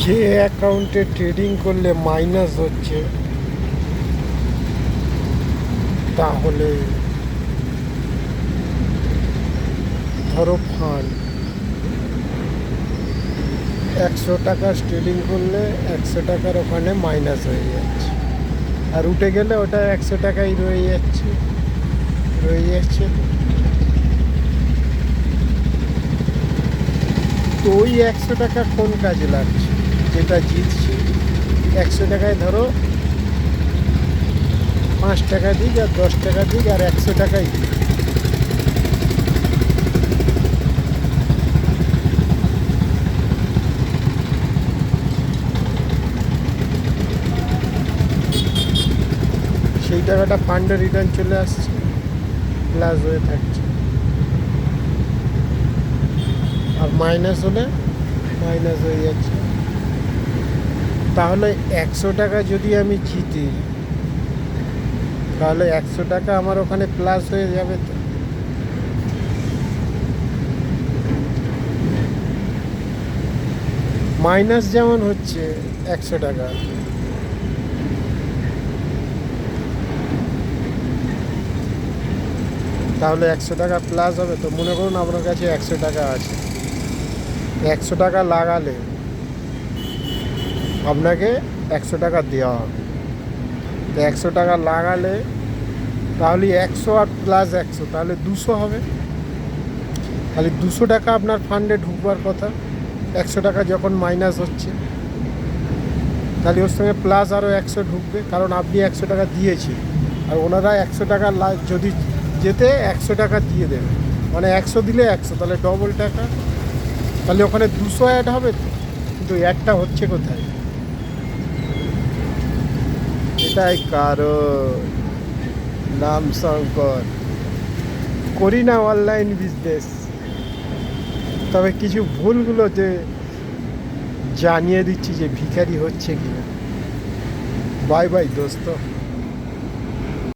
যে অ্যাকাউন্টে ট্রেডিং করলে মাইনাস হচ্ছে তাহলে ধরো ফান্ড 100 টাকা ট্রেডিং করলে 100 টাকার ওখানে মাইনাস হয়ে যাচ্ছে, আর উঠে গেলে ওটা 100 টাকাই রয়ে যাচ্ছে। তো ওই 100 টাকা কোন কাজে লাগছে? যেটা জিতছি 100 টাকায় ধরো 5 টাকা দিক আর 10 টাকা দিক আর 100 টাকাই দিক, সেই টাকাটা ফান্ডে রিটার্ন চলে আসছে, প্লাস হয়ে থাকছে। আর মাইনাস হলে মাইনাস হয়ে যাচ্ছে। তাহলে 100 টাকা যদি আমি জিতি তাহলে 100 টাকা আমার ওখানে প্লাস হয়ে যাবে। তো মাইনাস যেমন হচ্ছে 100 টাকা, তাহলে 100 টাকা প্লাস হবে। তো মনে করুন আপনার কাছে 100 টাকা আছে, 100 টাকা লাগালে আপনাকে 100 টাকা দেওয়া হবে। তো 100 টাকা লাগালে তাহলে 100 আর প্লাস 100 তাহলে 200 হবে। তাহলে 200 টাকা আপনার ফান্ডে ঢুকবার কথা। 100 টাকা যখন মাইনাস হচ্ছে তাহলে ওর সঙ্গে প্লাস আরও 100 ঢুকবে, কারণ আপনি 100 টাকা দিয়েছেন আর ওনারা 100 টাকা যদি যেতে 100 টাকা দিয়ে দেবে, মানে 100 দিলে 100, তাহলে ডবল টাকা। তাহলে ওখানে 200 অ্যাড হবে। তো কিন্তু অ্যাডটা হচ্ছে কোথায়? এটাই কারণ, নাম শঙ্কর, করি না অনলাইন বিজনেস। তবে কিছু ভুলগুলো যে জানিয়ে দিচ্ছি যে ভিখারি হচ্ছে কিনা। বাই বাই দোস্ত।